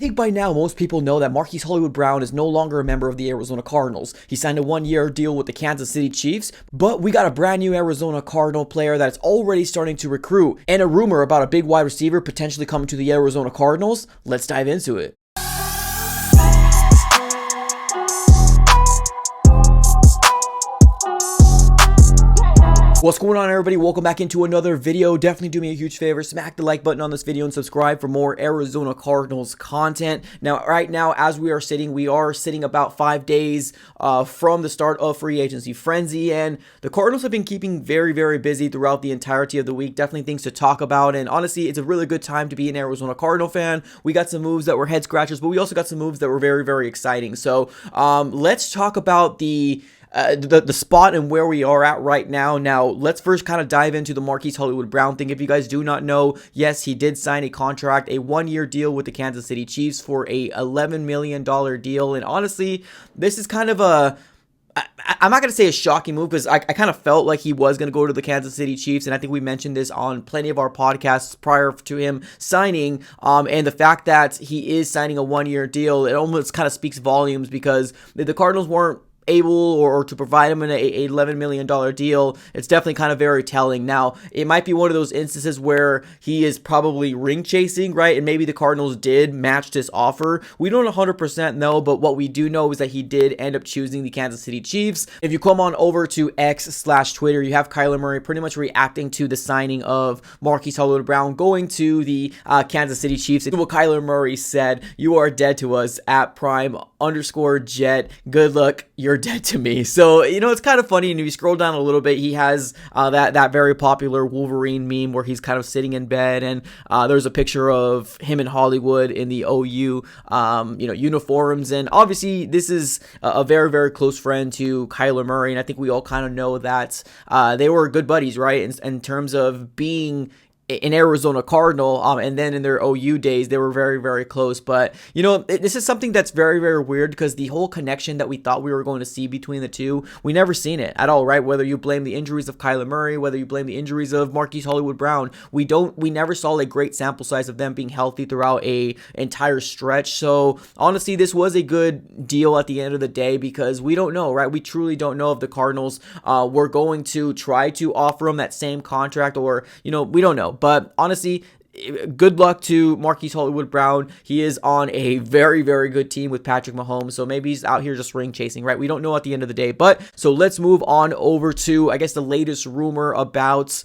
I think by now most people know that Marquise Hollywood Brown is no longer a member of the Arizona Cardinals. He signed a one-year deal with the Kansas City Chiefs, but we got a brand new Arizona Cardinal player that's already starting to recruit, and a rumor about a big wide receiver potentially coming to the Arizona Cardinals. Let's dive into it. What's going on, everybody? Welcome back into another video. Definitely do me a huge favor, smack the like button on this video and subscribe for more Arizona Cardinals content. Now, right now, as we are sitting about 5 days from the start of free agency frenzy, and the Cardinals have been keeping very, very busy throughout the entirety of the week. Definitely things to talk about, and honestly, it's a really good time to be an Arizona Cardinal fan. We got some moves that were head scratchers, but we also got some moves that were very, very exciting. So let's talk about the spot and where we are at right now. Now, let's first kind of dive into the Marquise Hollywood Brown thing. If you guys do not know, yes, he did sign a contract, a one-year deal with the Kansas City Chiefs for a $11 million deal. And honestly, this is kind of I'm not going to say a shocking move, because I kind of felt like he was going to go to the Kansas City Chiefs, and I think we mentioned this on plenty of our podcasts prior to him signing, and the fact that he is signing a one-year deal, it almost kind of speaks volumes, because the Cardinals weren't able or to provide him an $11 million deal. It's definitely kind of very telling. Now, it might be one of those instances where he is probably ring chasing, right? And maybe the Cardinals did match this offer. We don't 100% know, but what we do know is that he did end up choosing the Kansas City Chiefs. If you come on over to X/Twitter, you have Kyler Murray pretty much reacting to the signing of Marquise Hollywood Brown going to the Kansas City Chiefs. And what Kyler Murray said: "You are dead to us at prime_jet. Good luck. You're dead to me." So, it's kind of funny. And if you scroll down a little bit, he has that very popular Wolverine meme where he's kind of sitting in bed, and there's a picture of him in Hollywood in the OU uniforms. And obviously this is a very, very close friend to Kyler Murray, and I think we all kind of know that they were good buddies, right, in terms of being an Arizona Cardinal, and then in their OU days, they were very, very close. But, this is something that's very, very weird, because the whole connection that we thought we were going to see between the two, we never seen it at all, right? Whether you blame the injuries of Kyler Murray, whether you blame the injuries of Marquise Hollywood Brown, we never saw a great sample size of them being healthy throughout a entire stretch. So, honestly, this was a good deal at the end of the day, because we don't know, right? We truly don't know if the Cardinals were going to try to offer him that same contract, or, we don't know. But honestly, good luck to Marquise Hollywood Brown. He is on a very, very good team with Patrick Mahomes, so maybe he's out here just ring chasing, right? We don't know at the end of the day. But so let's move on over to, I guess, the latest rumor about,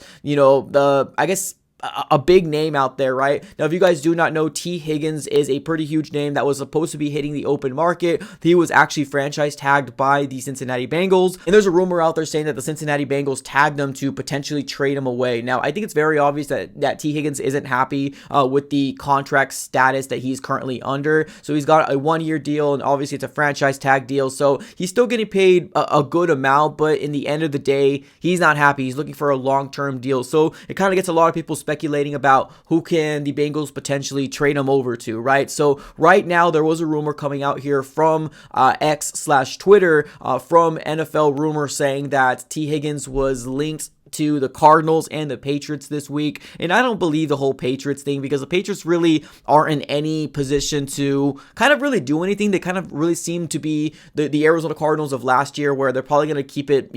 a big name out there, right? Now, if you guys do not know, Tee Higgins is a pretty huge name that was supposed to be hitting the open market. He was actually franchise tagged by the Cincinnati Bengals, and there's a rumor out there saying that the Cincinnati Bengals tagged him to potentially trade him away. Now, I think it's very obvious that Tee Higgins isn't happy with the contract status that he's currently under. So he's got a one-year deal, and obviously it's a franchise tag deal, so he's still getting paid a good amount, but in the end of the day, he's not happy. He's looking for a long-term deal. So it kind of gets a lot of people speculating about who can the Bengals potentially trade him over to, right? So right now, there was a rumor coming out here from X/Twitter from NFL Rumors saying that Tee Higgins was linked to the Cardinals and the Patriots this week. And I don't believe the whole Patriots thing, because the Patriots really aren't in any position to kind of really do anything. They kind of really seem to be the Arizona Cardinals of last year, where they're probably going to keep it,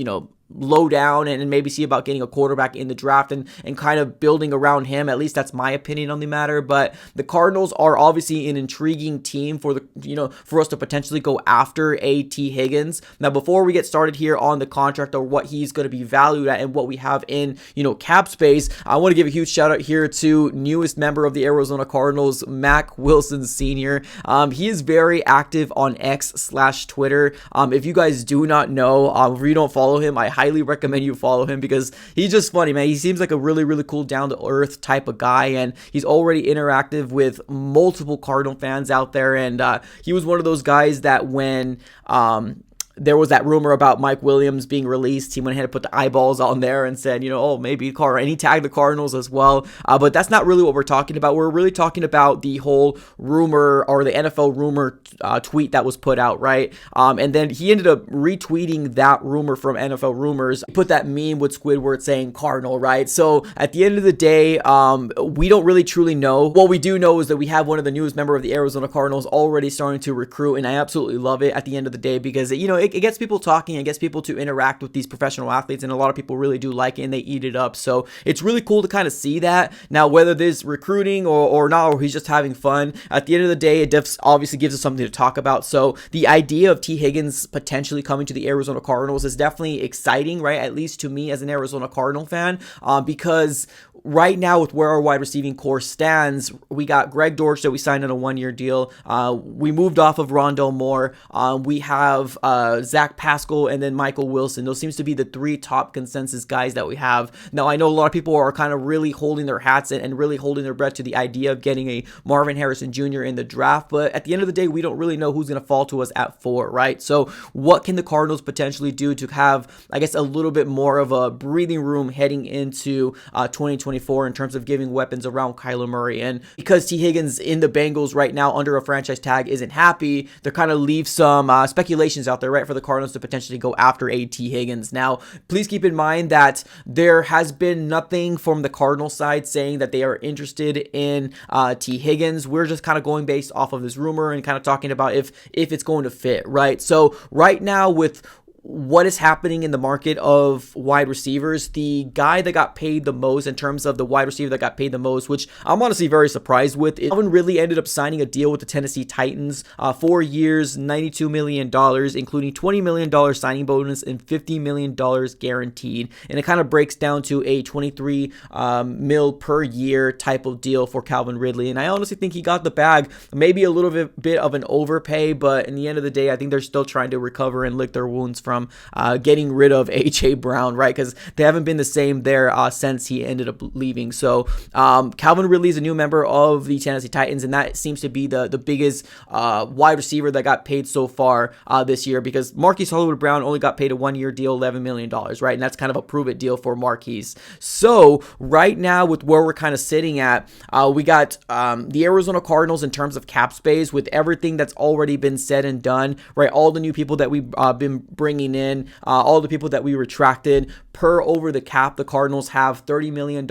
low down and maybe see about getting a quarterback in the draft and kind of building around him. At least that's my opinion on the matter. But the Cardinals are obviously an intriguing team for for us to potentially go after a Tee Higgins. Now, before we get started here on the contract or what he's going to be valued at and what we have in, cap space, I want to give a huge shout out here to newest member of the Arizona Cardinals, Mack Wilson Sr. He is very active on X/Twitter. If you guys do not know, if you don't follow him, I highly recommend you follow him, because he's just funny, man. He seems like a really, really cool, down-to-earth type of guy, and he's already interactive with multiple Cardinal fans out there. And he was one of those guys that when there was that rumor about Mike Williams being released. He went ahead and put the eyeballs on there and said, oh, maybe and he tagged the Cardinals as well. But that's not really what we're talking about. We're really talking about the whole rumor, or the NFL rumor tweet that was put out, right? And then he ended up retweeting that rumor from NFL Rumors. He put that meme with Squidward saying Cardinal, right? So at the end of the day, we don't really truly know. What we do know is that we have one of the newest members of the Arizona Cardinals already starting to recruit, and I absolutely love it at the end of the day, because it gets people talking, it gets people to interact with these professional athletes, and a lot of people really do like it and they eat it up. So it's really cool to kind of see that. Now, whether this recruiting or not, or he's just having fun, at the end of the day, it obviously gives us something to talk about. So the idea of Tee Higgins potentially coming to the Arizona Cardinals is definitely exciting, right? At least to me as an Arizona Cardinal fan, because right now, with where our wide receiving core stands, we got Greg Dortch that we signed on a 1-year deal. We moved off of Rondell Moore. We have Zach Pascal and then Michael Wilson. Those seems to be the 3 top consensus guys that we have. Now, I know a lot of people are kind of really holding their hats and really holding their breath to the idea of getting a Marvin Harrison Jr. in the draft, but at the end of the day, we don't really know who's going to fall to us at 4, right? So what can the Cardinals potentially do to have, I guess, a little bit more of a breathing room heading into 2024 in terms of giving weapons around Kyler Murray? And because Tee Higgins in the Bengals right now under a franchise tag isn't happy, they're kind of leave some speculations out there, right, for the Cardinals to potentially go after a Tee Higgins. Now, please keep in mind that there has been nothing from the Cardinals side saying that they are interested in Tee Higgins. We're just kind of going based off of this rumor and kind of talking about if it's going to fit, right? So right now, with what is happening in the market of wide receivers, the guy that got paid the most in terms of the wide receiver that got paid the most, which I'm honestly very surprised with, Calvin Ridley ended up signing a deal with the Tennessee Titans, 4 years, $92 million, including $20 million signing bonus and $50 million guaranteed. And it kind of breaks down to a 23 mil per year type of deal for Calvin Ridley. And I honestly think he got the bag, maybe a little bit of an overpay, but in the end of the day, I think they're still trying to recover and lick their wounds from getting rid of A.J. Brown, right? Because they haven't been the same there since he ended up leaving. So Calvin Ridley is a new member of the Tennessee Titans, and that seems to be the biggest wide receiver that got paid so far this year, because Marquise Hollywood-Brown only got paid a 1-year deal, $11 million, right? And that's kind of a prove-it deal for Marquise. So right now, with where we're kind of sitting at, we got the Arizona Cardinals in terms of cap space, with everything that's already been said and done, right? All the new people that we've been bringing in, all the people that we retracted, per over the cap, the Cardinals have $30 million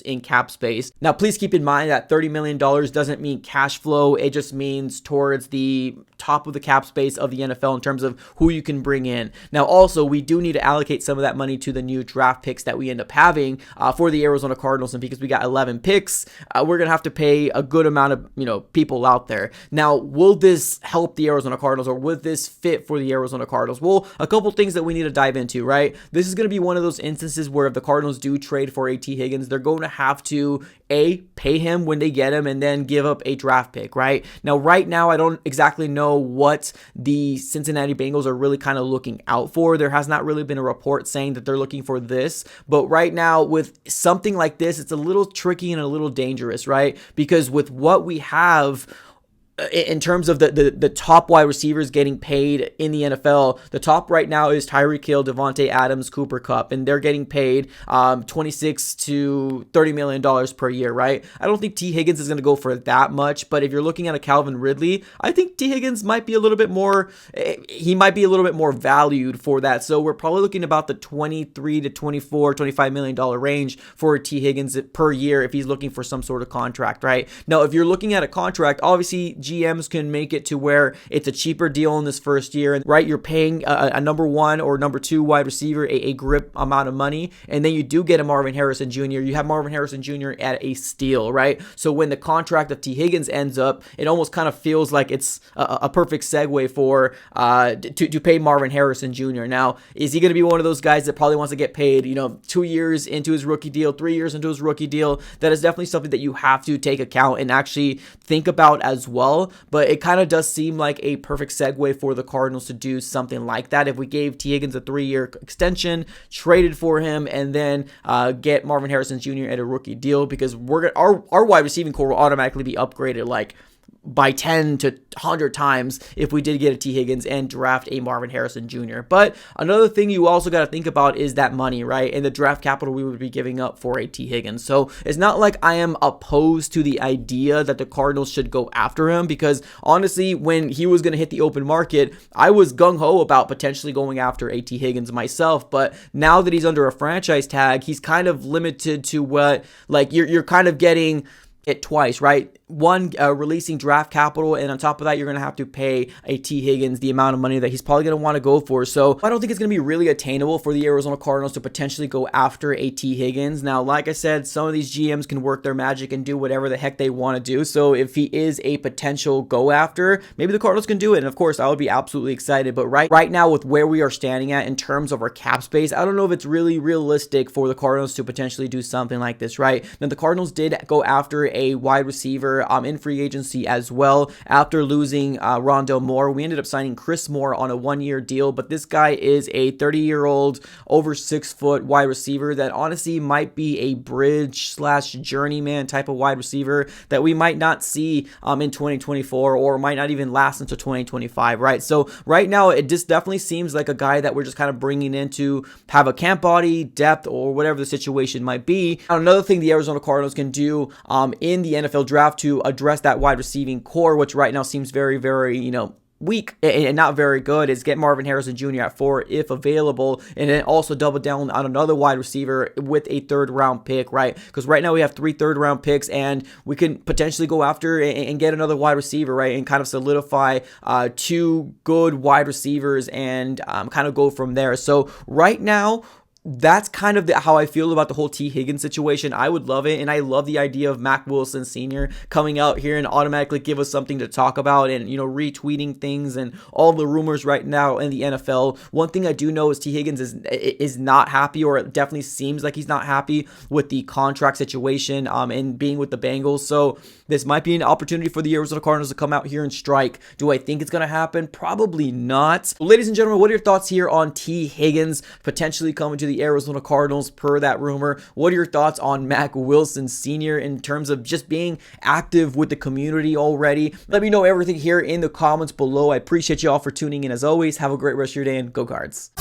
in cap space. Now, please keep in mind that $30 million doesn't mean cash flow. It just means towards the top of the cap space of the NFL in terms of who you can bring in. Now, also, we do need to allocate some of that money to the new draft picks that we end up having for the Arizona Cardinals. And because we got 11 picks, we're going to have to pay a good amount of, people out there. Now, will this help the Arizona Cardinals, or would this fit for the Arizona Cardinals? Well, a couple things that we need to dive into, right? This is going to be one of those instances where if the Cardinals do trade for a Tee Higgins, they're going to have to pay him when they get him, and then give up a draft pick, right? Now, right now, I don't exactly know what the Cincinnati Bengals are really kind of looking out for. There has not really been a report saying that they're looking for this, but right now, with something like this, it's a little tricky and a little dangerous, right? Because with what we have in terms of the top wide receivers getting paid in the NFL, the top right now is Tyreek Hill, Devontae Adams, Cooper Kupp, and they're getting paid $26 to $30 million per year, right? I don't think Tee Higgins is going to go for that much, but if you're looking at a Calvin Ridley, I think Tee Higgins might be a little bit more, he might be a little bit more valued for that. So we're probably looking about the $23 to $24, $25 million range for Tee Higgins per year if he's looking for some sort of contract, right? Now, if you're looking at a contract, obviously GMs can make it to where it's a cheaper deal in this first year, and right, you're paying a number 1 or number 2 wide receiver a grip amount of money, and then you do get a Marvin Harrison Jr. You have Marvin Harrison Jr. at a steal, right? So when the contract of Tee Higgins ends up, it almost kind of feels like it's a perfect segue for to pay Marvin Harrison Jr. Now, is he going to be one of those guys that probably wants to get paid, 2 years into his rookie deal, 3 years into his rookie deal? That is definitely something that you have to take account and actually think about as well. But it kind of does seem like a perfect segue for the Cardinals to do something like that. If we gave Tee Higgins a 3-year extension, traded for him, and then get Marvin Harrison Jr. at a rookie deal, because our wide receiving core will automatically be upgraded like by 10 to 100 times if we did get a Tee Higgins and draft a Marvin Harrison Jr. But another thing you also got to think about is that money, right? And the draft capital we would be giving up for a Tee Higgins. So it's not like I am opposed to the idea that the Cardinals should go after him, because honestly, when he was going to hit the open market, I was gung-ho about potentially going after a Tee Higgins myself. But now that he's under a franchise tag, he's kind of limited to what, like, you're kind of getting it twice, right? One, releasing draft capital, and on top of that, you're going to have to pay a Tee Higgins the amount of money that he's probably going to want to go for. So I don't think it's going to be really attainable for the Arizona Cardinals to potentially go after a Tee Higgins. Now, like I said, some of these GMs can work their magic and do whatever the heck they want to do. So if he is a potential go after, maybe the Cardinals can do it. And of course, I would be absolutely excited. But right now, with where we are standing at in terms of our cap space, I don't know if it's really realistic for the Cardinals to potentially do something like this, right? Now, the Cardinals did go after a wide receiver in free agency as well. After losing Rondale Moore, we ended up signing Chris Moore on a 1-year deal, but this guy is a 30-year-old, over 6-foot wide receiver that honestly might be a bridge / journeyman type of wide receiver that we might not see in 2024, or might not even last until 2025, right? So right now, it just definitely seems like a guy that we're just kind of bringing in to have a camp body, depth, or whatever the situation might be. Another thing the Arizona Cardinals can do in the NFL draft to address that wide receiving core, which right now seems very, very, weak and not very good, is get Marvin Harrison Jr. at 4 if available, and then also double down on another wide receiver with a 3rd round pick, right? Because right now we have 3 3rd round picks, and we can potentially go after and get another wide receiver, right? And kind of solidify 2 good wide receivers and kind of go from there. So right now, that's kind of how I feel about the whole Tee Higgins situation. I would love it, and I love the idea of Mack Wilson Sr. coming out here and automatically give us something to talk about, and retweeting things and all the rumors right now in the NFL. One thing I do know is Tee Higgins is not happy, or it definitely seems like he's not happy with the contract situation and being with the Bengals. So this might be an opportunity for the Arizona Cardinals to come out here and strike. Do I think it's going to happen? Probably not. Ladies and gentlemen, what are your thoughts here on Tee Higgins potentially coming to the Arizona Cardinals per that rumor? What are your thoughts on Mack Wilson Sr. in terms of just being active with the community already? Let me know everything here in the comments below. I appreciate you all for tuning in as always. Have a great rest of your day, and go Cards.